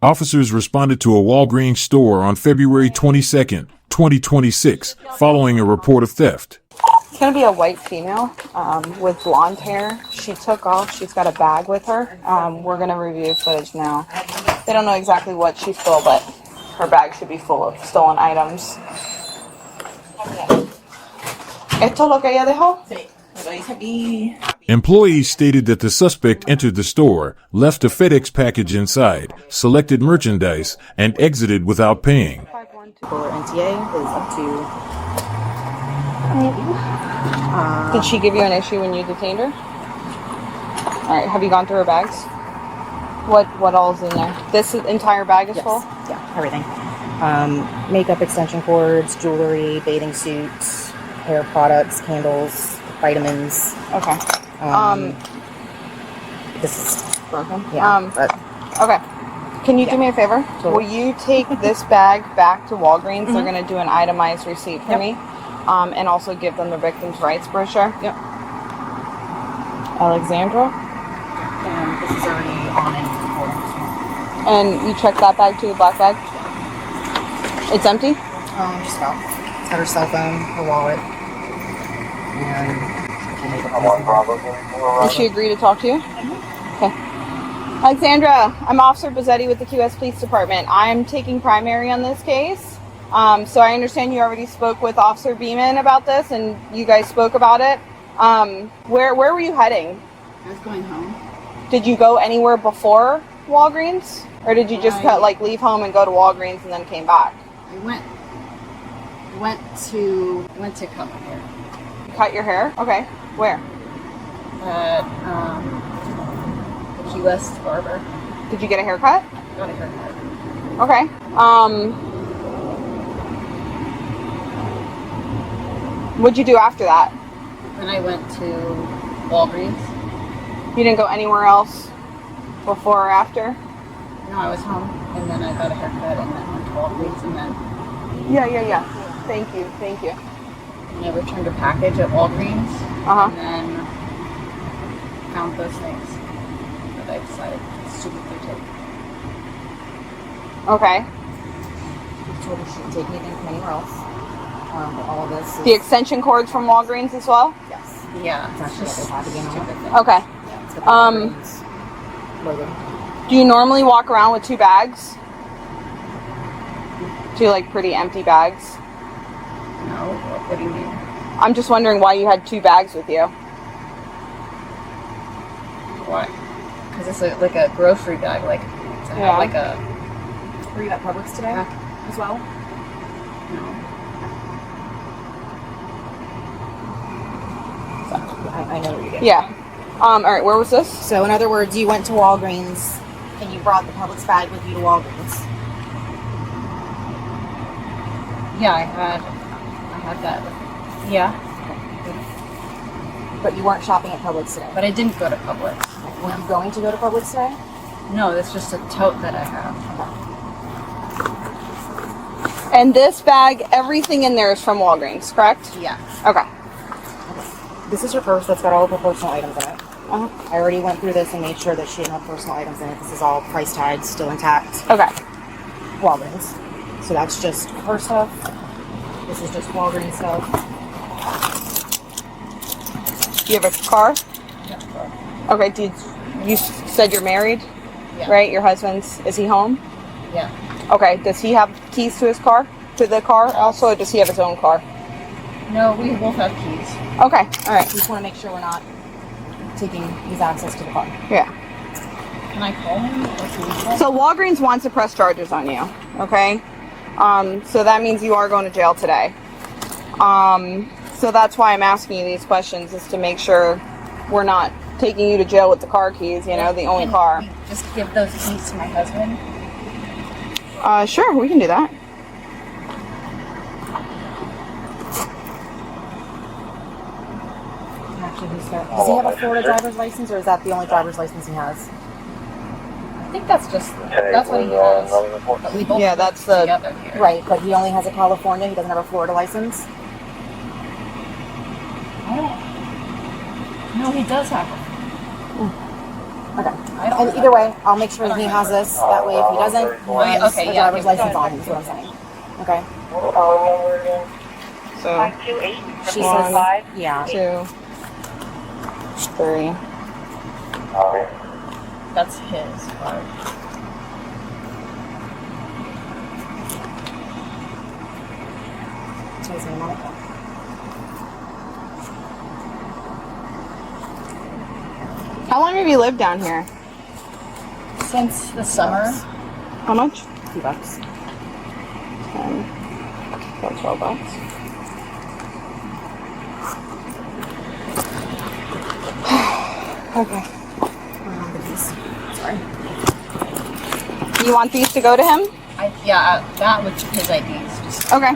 Officers responded to a Walgreens store on February 22nd, 2026, following a report of theft. It's going to be a white female with blonde hair. She took off. She's got a bag with her. We're going to review footage now. They don't know exactly what she stole, but her bag should be full of stolen items. ¿Esto es lo que ella dejó? Sí. Lo dice aquí. Employees stated that the suspect entered the store, left a FedEx package inside, selected merchandise, and exited without paying. For NTA is up to. Did she give you an issue when you detained her? All right. Have you gone through her bags? What all is in there? This entire bag is full? Yeah, everything. Makeup, extension cords, jewelry, bathing suits, hair products, candles, vitamins. Okay. This is Broken? yeah. Okay. Can you do me a favor? Totally. Will you take this bag back to Walgreens? They're going to do an itemized receipt for me. And also give them the victim's rights brochure. Yep. Alexandra? And this is already on it before. And you checked that bag too, the black bag? It's empty? Just about. It's got her cell phone, her wallet, and Did she agree to talk to you? Okay. Alexandra, I'm Officer Bazzetti with the QS Police Department. I'm taking primary on this case. So I understand you already spoke with Officer Beeman about this, and you guys spoke about it. Where were you heading? I was going home. Did you go anywhere before Walgreens? Or did you just leave home and go to Walgreens and then came back? I went to cut my hair. You cut your hair? Okay. Where? At the Key West barber. Did you get a haircut? Got a haircut. Okay. What'd you do after that? Then I went to Walgreens. You didn't go anywhere else before or after? No, I was home, and then I got a haircut, and then went to Walgreens, and then Yeah. Thank you. and I returned a package at Walgreens, Uh-huh. and then found those things that I decided to stupidly take. Okay. she told her she didn't take anything from anywhere else. All of this is, The extension cords from Walgreens as well? yes. Yeah, It's actually just what they have again on stupid it. things. Okay. Yeah, it's got the Walgreens logo. Do you normally walk around with two bags? Two pretty empty bags? No, what do you mean? I'm just wondering why you had two bags with you. Why? Because it's like a grocery bag, to have like a. Were you at Publix today as well? No. I know what you did. Yeah. All right, where was this? So in other words, you went to Walgreens and you brought the Publix bag with you to Walgreens. Yeah, I had that. Yeah, But you weren't shopping at Publix today. but I didn't go to Publix. Were you going to go to Publix today? No, it's just a tote that I have. And this bag, everything in there is from Walgreens, correct? Yeah. Okay. This is her purse that's got all of her personal items in it. Uh-huh. I already went through this and made sure that she didn't have personal items in it. This is all price tags, still intact. Okay. Walgreens. So that's just her stuff. This is just Walgreens stuff. Do you have a car? Yeah. Okay. You said you're married, Yeah. right? Your husband's, is he home? Yeah. Okay. Does he have keys to his car? To the car also, or does he have his own car? No, we both have keys. Okay. All right. We just want to make sure we're not taking his access to the car. Yeah. Can I call him? Or can we call him? So Walgreens wants to press charges on you, okay? So that means you are going to jail today. So that's why I'm asking you these questions, is to make sure we're not taking you to jail with the car keys, the only Can car. we just give those keys to my husband? Sure, we can do that. Actually, does he have a Florida driver's license, or is that the only driver's license he has? I think that's what he has. But we both Yeah, live that's the- together here. Right, but he only has a California. He doesn't have a Florida license. Oh. No, he does have one. Okay. And either way, I'll make sure that he has this. That way, if he doesn't, he has a driver's license on him, is what I'm saying. Okay. So, She says, yeah. 2, 3. That's his card. That's his name on it. How long have you lived down here? Since the summer. How much? $2. 10, about $12. Okay. The keys. Sorry. You want these to go to him? That with his IDs. Just Okay.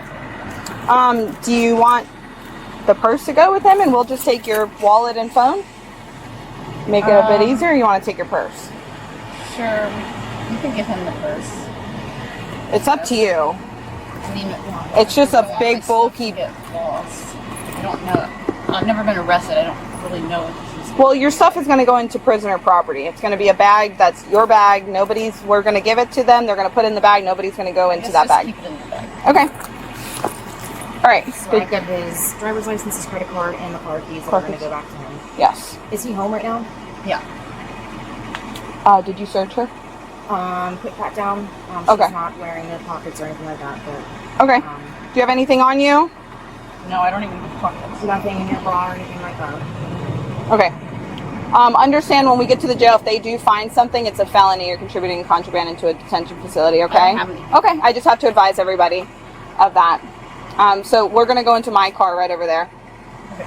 Do you want the purse to go with him, and we'll just take your wallet and phone? Make it a bit easier, or you want to take your purse? sure. You can give him the purse. It's up to you. I mean, It's just a I big, want my bulky... stuff to get lost. I don't know. I've never been arrested. I don't really know what this is. Well, your stuff is going to go into prisoner property. It's going to be a bag that's your bag. We're going to give it to them. They're going to put it in the bag. Nobody's going to go into that bag. Keep it in the bag. Okay. All right. So I've got his driver's license, his credit card, and the car keys that are going to go back to him. Yes. Is he home right now? Yeah. Did you search her? Put that down. Okay. She's not wearing the pockets or anything like that, but... Okay. Do you have anything on you? No, I don't even have pockets. Nothing in your bra or anything like that. Okay. Understand when we get to the jail, if they do find something, it's a felony. You're contributing contraband into a detention facility, okay? I don't have anything. Okay, I just have to advise everybody of that. So we're going to go into my car right over there. Okay.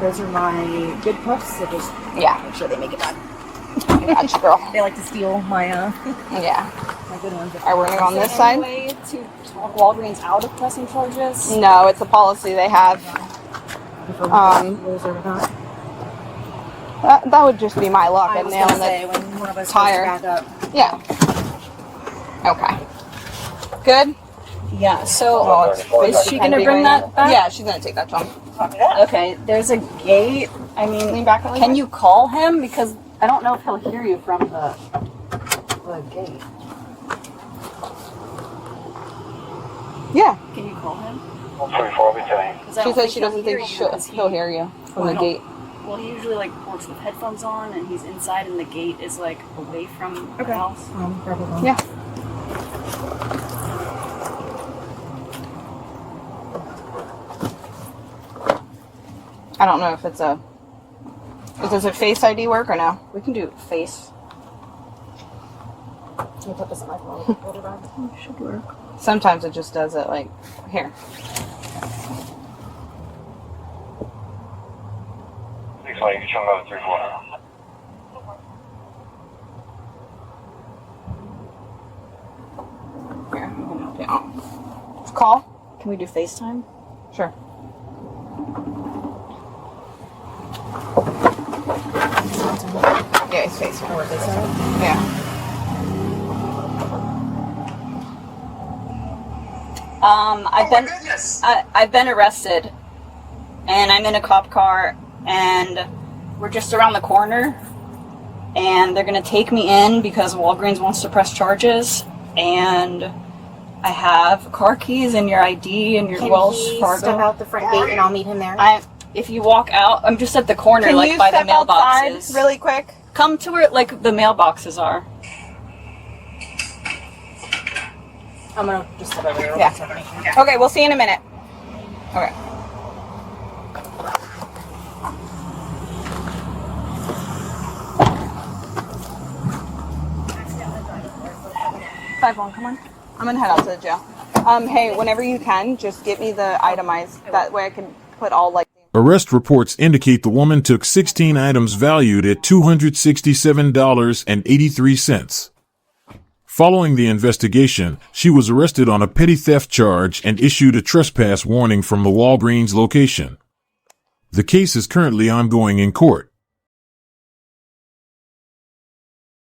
Those are my good puffs, so just Yeah. make sure they make it back. I got you, girl. They like to steal my Yeah. my good ones. All right, we're going to go on this Is there side. any way to talk Walgreens out of pressing charges? No, it's a policy they have. Loser or not? That would just be my luck I at was nailing gonna say, it. when one of us tire. goes back up. Yeah. Okay. Good? Yeah, so Is she going to bring that back? Yeah, she's going to take that to him. Okay, there's a gate. I mean, Lean back a little can bit. you call him? Because I don't know if he'll hear you from the gate. Yeah. Can you call him? She said she doesn't think he'll hear you from the gate. Well, he usually works with headphones on, and he's inside, and the gate is away from the house. Probably. Yeah. I don't know if it's does a Face ID work or no? We can do face. Can you put this in my phone? Should work. Sometimes it just does it like here. Here, I'm gonna help you out. Call? Can we do FaceTime? Sure. Yeah, it's face. Yeah. I've been arrested, and I'm in a cop car, and we're just around the corner, and they're gonna take me in because Walgreens wants to press charges, and I have car keys and your ID and your Wells Fargo. Step out the front gate and I'll meet him there? If you walk out, I'm just at the corner, Can you by the step outside mailboxes. really quick? Come to where the mailboxes are. I'm gonna just step over there. Yeah. Okay, we'll see you in a minute. Okay. Come on. I'm gonna head out to the jail. Hey, whenever you can, just get me the itemized. That way I can put all Arrest reports indicate the woman took 16 items valued at $267.83. Following the investigation, she was arrested on a petty theft charge and issued a trespass warning from the Walgreens location. The case is currently ongoing in court.